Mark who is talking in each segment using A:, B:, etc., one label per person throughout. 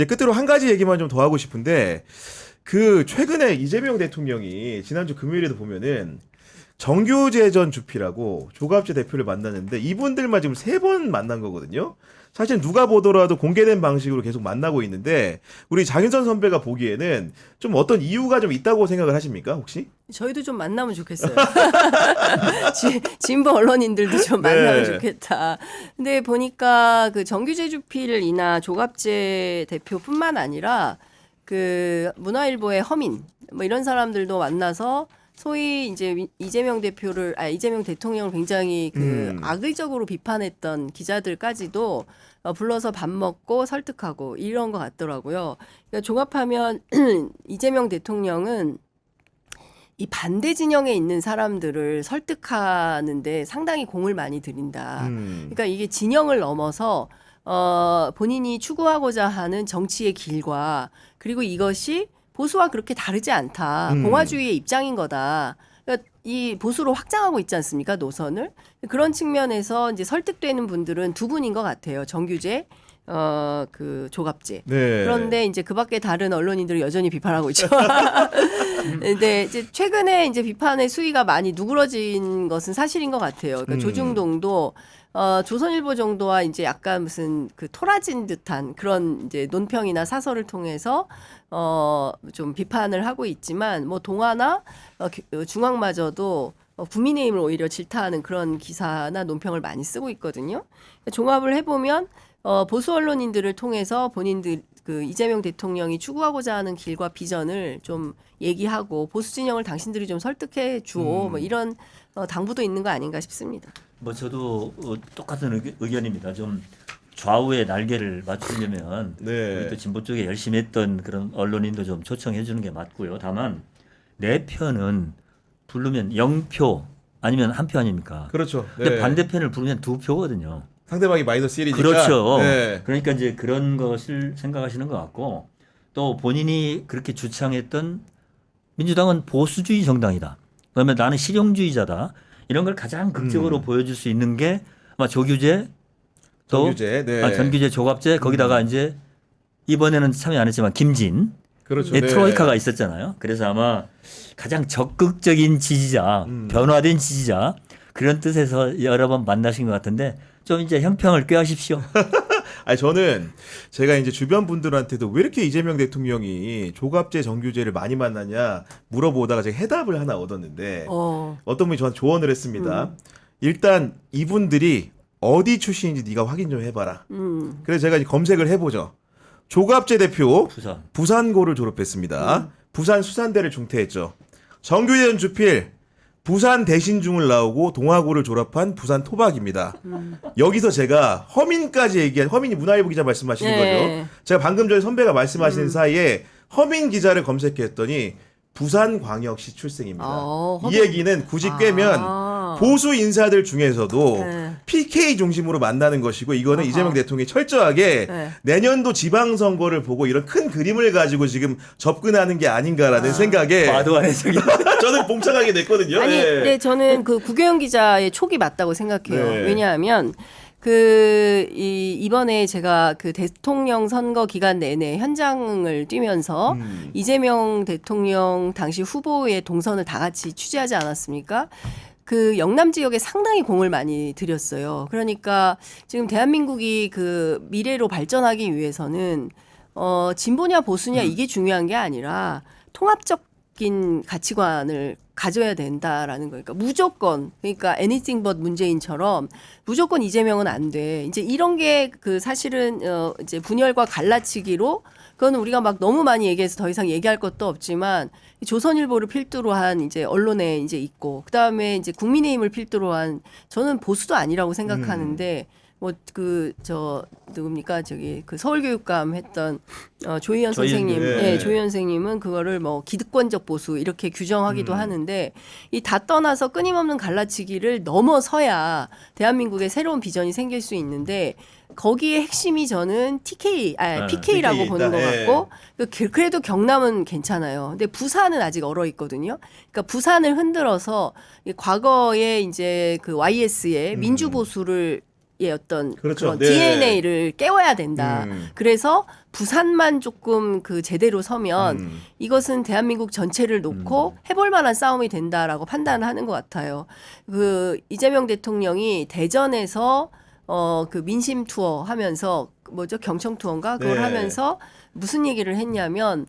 A: 이제 끝으로 한 가지 얘기만 좀 더 하고 싶은데 그 최근에 이재명 대통령이 지난주 금요일에도 보면은 정규재전 주필하고 조갑재 대표를 만났는데 이분들만 지금 3번 만난 거거든요. 사실 누가 보더라도 공개된 방식으로 계속 만나고 있는데 우리 장윤선 선배가 보기에는 좀 어떤 이유가 좀 있다고 생각을 하십니까 혹시?
B: 저희도 좀 만나면 좋겠어요. 진보 언론인들도 좀 만나면 좋겠다. 근데 보니까 그 정규재 주필이나 조갑재 대표뿐만 아니라 그 문화일보의 허민 뭐 이런 사람들도 만나서 소위 이제 이재명 대통령을 굉장히 그 악의적으로 비판했던 기자들까지도 불러서 밥 먹고 설득하고 이런 것 같더라고요. 그러니까 종합하면 이재명 대통령은 이 반대 진영에 있는 사람들을 설득하는데 상당히 공을 많이 들인다. 그러니까 이게 진영을 넘어서 본인이 추구하고자 하는 정치의 길과 그리고 이것이 보수와 그렇게 다르지 않다. 공화주의의 입장인 거다. 그러니까 이 보수로 확장하고 있지 않습니까? 노선을. 그런 측면에서 이제 설득되는 분들은 두 분인 것 같아요. 정규재, 그 조갑재.
A: 네.
B: 그런데 이제 그 밖에 다른 언론인들은 여전히 비판하고 있죠. 근데 이제 최근에 이제 비판의 수위가 많이 누그러진 것은 사실인 것 같아요. 그러니까 조중동도 조선일보 정도와 이제 약간 무슨 그 토라진 듯한 그런 이제 논평이나 사설을 통해서 좀 비판을 하고 있지만 뭐 동아나 중앙마저도 국민의힘을 오히려 질타하는 그런 기사나 논평을 많이 쓰고 있거든요. 종합을 해보면 보수 언론인들을 통해서 본인들 그 이재명 대통령이 추구하고자 하는 길과 비전을 좀 얘기하고 보수 진영을 당신들이 좀 설득해 주오 뭐 이런 당부도 있는 거 아닌가 싶습니다.
C: 뭐 저도 똑같은 의견입니다. 좀 좌우의 날개를 맞추려면 우리 또 진보 쪽에 열심히 했던 그런 언론인도 좀 초청해 주는 게 맞고요. 다만 내 편은 부르면 0표 아니면 1표 아닙니까?
A: 그렇죠.
C: 근데 반대편을 부르면 2표거든요.
A: 상대방이 마이너스 1이니까.
C: 그렇죠. 그러니까 이제 그런 것을 생각하시는 것 같고 또 본인이 그렇게 주창했던 민주당은 보수주의 정당이다. 그러면 나는 실용주의자다. 이런 걸 가장 극적으로 보여줄 수 있는 게 아마 조규재, 또 전규재, 조갑재 거기다가 이제 이번에는 참여 안 했지만 김진,
A: 그렇죠.
C: 트로이카가 있었잖아요. 그래서 아마 가장 적극적인 지지자, 변화된 지지자 그런 뜻에서 여러 번 만나신 것 같은데 좀 이제 형평을 꾀하십시오.
A: 아니 저는 제가 이제 주변 분들한테도 왜 이렇게 이재명 대통령이 조갑재 정규재를 많이 만나냐 물어보다가 제가 해답을 하나 얻었는데 어떤 분이 저한테 조언을 했습니다. 일단 이분들이 어디 출신인지 네가 확인 좀 해봐라. 그래서 제가 이제 검색을 해보죠. 조갑재 대표 부산고를 졸업했습니다. 부산 수산대를 중퇴했죠. 정규재 전 주필 부산 대신중을 나오고 동아고를 졸업한 부산 토박입니다. 여기서 제가 허민까지 얘기한 허민이 문화일보 기자 말씀하시는 거죠. 제가 방금 전에 선배가 말씀하시는 사이에 허민 기자를 검색했더니 부산광역시 출생입니다. 이 얘기는 굳이 꿰면 보수 인사들 중에서도 PK 중심으로 만나는 것이고 이거는 이재명 대통령이 철저하게 내년도 지방선거를 보고 이런 큰 그림을 가지고 지금 접근하는 게 아닌가라는 생각에
C: 과도한 해석이
A: 저는 봉착하게 됐거든요.
B: 아니, 근데 저는 그 구교영 기자의 촉이 맞다고 생각해요. 왜냐하면 이번에 제가 그 대통령 선거 기간 내내 현장을 뛰면서 이재명 대통령 당시 후보의 동선을 다 같이 취재하지 않았습니까? 그 영남 지역에 상당히 공을 많이 들였어요. 그러니까 지금 대한민국이 그 미래로 발전하기 위해서는 진보냐 보수냐 이게 중요한 게 아니라 통합적인 가치관을 가져야 된다라는 거니까 무조건 그러니까 anything but 문재인처럼 무조건 이재명은 안 돼. 이제 이런 게 그 사실은 이제 분열과 갈라치기로 그거는 우리가 막 너무 많이 얘기해서 더 이상 얘기할 것도 없지만 조선일보를 필두로 한 이제 언론에 이제 있고 그다음에 이제 국민의힘을 필두로 한 저는 보수도 아니라고 생각하는데 뭐 그 누굽니까 저기 그 서울교육감 했던 조희연 선생님, 조희연 선생님은 그거를 뭐 기득권적 보수 이렇게 규정하기도 하는데 이 다 떠나서 끊임없는 갈라치기를 넘어서야 대한민국의 새로운 비전이 생길 수 있는데 거기에 핵심이 저는 PK라고 보는 것 같고 그래도 경남은 괜찮아요. 근데 부산은 아직 얼어 있거든요. 그러니까 부산을 흔들어서 과거에 이제 그 YS의 민주보수를 어떤 그런 DNA를 깨워야 된다. 그래서 부산만 조금 그 제대로 서면 이것은 대한민국 전체를 놓고 해볼 만한 싸움이 된다라고 판단하는 것 같아요. 그 이재명 대통령이 대전에서 그 민심 투어 하면서 뭐죠? 경청 투어인가? 그걸
A: 네.
B: 하면서 무슨 얘기를 했냐면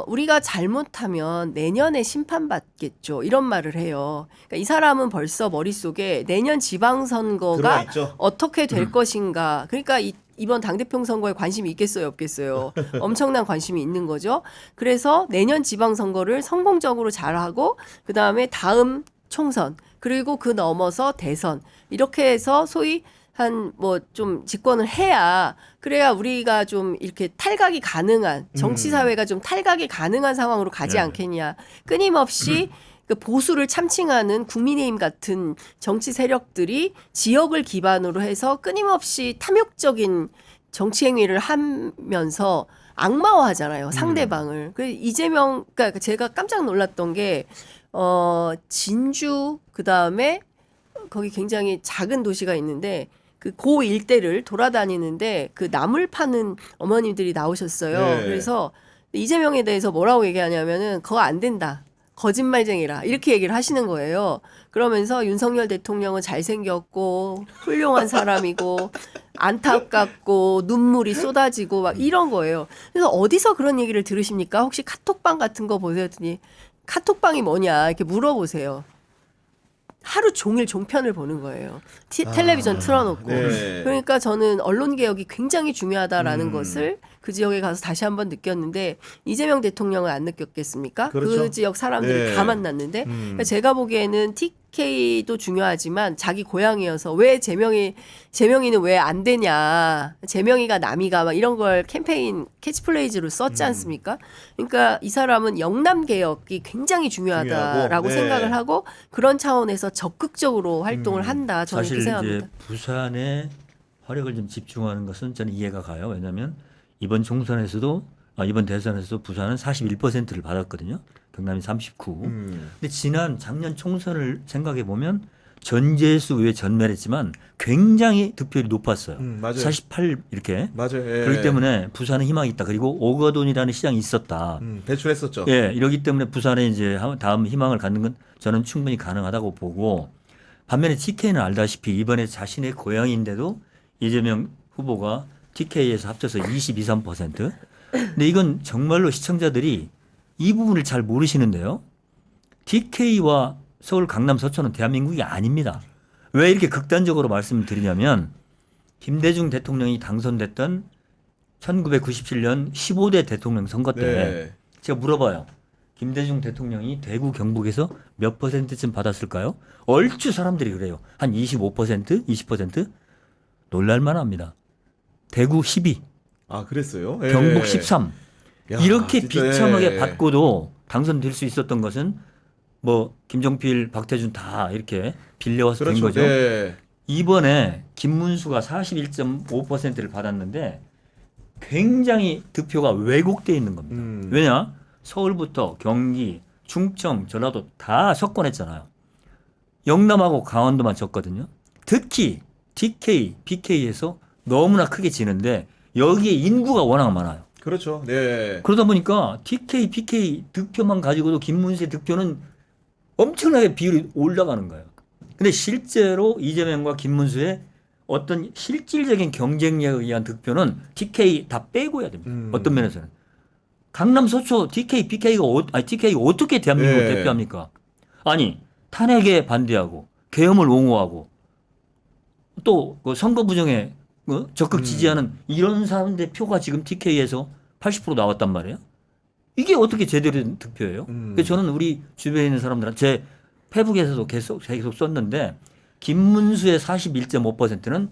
B: 우리가 잘못하면 내년에 심판받겠죠. 이런 말을 해요. 그러니까 이 사람은 벌써 머릿속에 내년
A: 들어와
B: 지방선거가
A: 있죠.
B: 어떻게 될 것인가. 그러니까 이번 당대표 선거에 관심이 있겠어요, 없겠어요? 엄청난 관심이 있는 거죠. 그래서 내년 지방선거를 성공적으로 잘하고 그다음에 다음 총선 그리고 그 넘어서 대선 이렇게 해서 소위 한 뭐 좀 집권을 해야 그래야 우리가 좀 이렇게 탈각이 가능한 정치 사회가 좀 탈각이 가능한 상황으로 가지
C: 네.
B: 않겠냐. 끊임없이 그 보수를 참칭하는 국민의힘 같은 정치 세력들이 지역을 기반으로 해서 끊임없이 탐욕적인 정치 행위를 하면서 악마화하잖아요, 상대방을. 그 이재명, 그러니까 제가 깜짝 놀랐던 게 진주 그다음에 거기 굉장히 작은 도시가 있는데 그 고 일대를 돌아다니는데 그 나물 파는 어머님들이 나오셨어요.
A: 네.
B: 그래서 이재명에 대해서 뭐라고 얘기하냐면은 그거 안 된다. 거짓말쟁이라 이렇게 얘기를 하시는 거예요. 그러면서 윤석열 대통령은 잘생겼고 훌륭한 사람이고 안타깝고 눈물이 쏟아지고 막 이런 거예요. 그래서 어디서 그런 얘기를 들으십니까? 혹시 카톡방 같은 거 보세요. 했더니 카톡방이 뭐냐 이렇게 물어보세요. 하루 종일 종편을 보는 거예요. 텔레비전 틀어놓고.
A: 네.
B: 그러니까 저는 언론 개혁이 굉장히 중요하다라는 것을 그 지역에 가서 다시 한번 느꼈는데 이재명 대통령은 안 느꼈겠습니까?
A: 그렇죠.
B: 그 지역 사람들이
A: 네.
B: 다 만났는데 그러니까 제가 보기에는 TK도 중요하지만 자기 고향이어서 왜 재명이는 왜 안 되냐, 재명이가 남이가 막 이런 걸 캠페인 캐치플레이즈로 썼지 않습니까? 그러니까 이 사람은 영남 개혁이 굉장히 중요하다라고
A: 중요하고, 네.
B: 생각을 하고 그런 차원에서 적극적으로 활동을 한다. 저는
C: 사실
B: 이렇게 생각합니다.
C: 이제 부산에 화력을 좀 집중하는 것은 저는 이해가 가요. 왜냐하면 이번 이번 대선에서도 부산은 41%를 받았거든요. 경남이 39. 근데 작년 총선을 생각해 보면 전재수 의회 전멸했지만 굉장히 득표율이 높았어요.
A: 맞아요.
C: 48 이렇게.
A: 맞아요. 예.
C: 그렇기 때문에 부산은 희망이 있다. 그리고 오거돈이라는 시장이 있었다.
A: 배출했었죠.
C: 예, 이러기 때문에 부산에 이제 다음 희망을 갖는 건 저는 충분히 가능하다고 보고 반면에 TK는 알다시피 이번에 자신의 고향인데도 이재명 후보가 TK에서 합쳐서 22, 3%. 근데 이건 정말로 시청자들이 이 부분을 잘 모르시는데요. TK와 서울 강남 서초는 대한민국이 아닙니다. 왜 이렇게 극단적으로 말씀을 드리냐면 김대중 대통령이 당선됐던 1997년 15대 대통령 선거 때
A: 네.
C: 제가 물어봐요. 김대중 대통령이 대구 경북에서 몇 %쯤 받았을까요? 얼추 사람들이 그래요. 한 25%, 20%? 놀랄만 합니다. 대구 12,
A: 아, 그랬어요? 예.
C: 경북 13.
A: 야,
C: 이렇게
A: 진짜,
C: 비참하게
A: 예.
C: 받고도 당선될 수 있었던 것은 뭐 김종필, 박태준 다 이렇게 빌려와서 된 거죠.
A: 네.
C: 이번에 김문수가 41.5%를 받았는데 굉장히 득표가 왜곡되어 있는 겁니다. 왜냐? 서울부터 경기, 충청, 전라도 다 석권했잖아요. 영남하고 강원도만 졌거든요. 특히 TK, BK에서 너무나 크게 지는데 여기에 인구가 워낙 많아요.
A: 그렇죠. 네.
C: 그러다 보니까 TK, BK 득표만 가지고도 김문수의 득표는 엄청나게 비율이 올라가는 거예요. 근데 실제로 이재명과 김문수의 어떤 실질적인 경쟁력에 의한 득표는 TK 다 빼고 해야 됩니다. 어떤 면에서는. 강남 서초 TK, BK가 TK가 어떻게 대한민국을
A: 네.
C: 대표합니까? 아니 탄핵에 반대하고 계엄을 옹호하고 또 그 선거 부정에 적극 지지하는 이런 사람들의 표가 지금 TK에서 80% 나왔단 말이에요. 이게 어떻게 제대로 된 득표예요? 그래서 저는 우리 주변에 있는 사람들한테 제 페북에서도 계속 썼는데 김문수의 41.5%는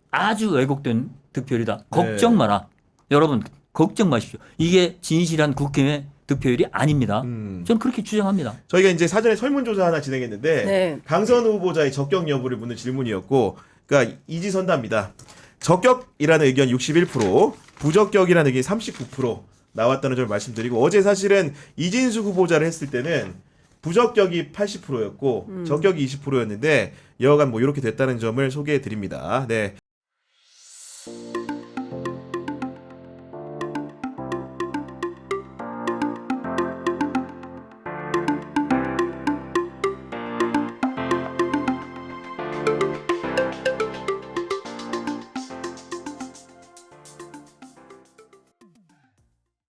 C: 아주 왜곡된 득표율이다. 걱정 마라. 여러분 걱정 마십시오. 이게 진실한 국힘의 득표율이 아닙니다. 저는 그렇게 주장합니다.
A: 저희가 이제 사전에 설문조사 하나 진행했는데
B: 네.
A: 당선 후보자의 적격 여부를 묻는 질문이었고, 그러니까 이지선답니다. 적격이라는 의견 61%, 부적격이라는 의견이 39% 나왔다는 점을 말씀드리고, 어제 사실은 이진수 후보자를 했을 때는 부적격이 80%였고 적격이 20%였는데 여하간 뭐 이렇게 됐다는 점을 소개해 드립니다. 네.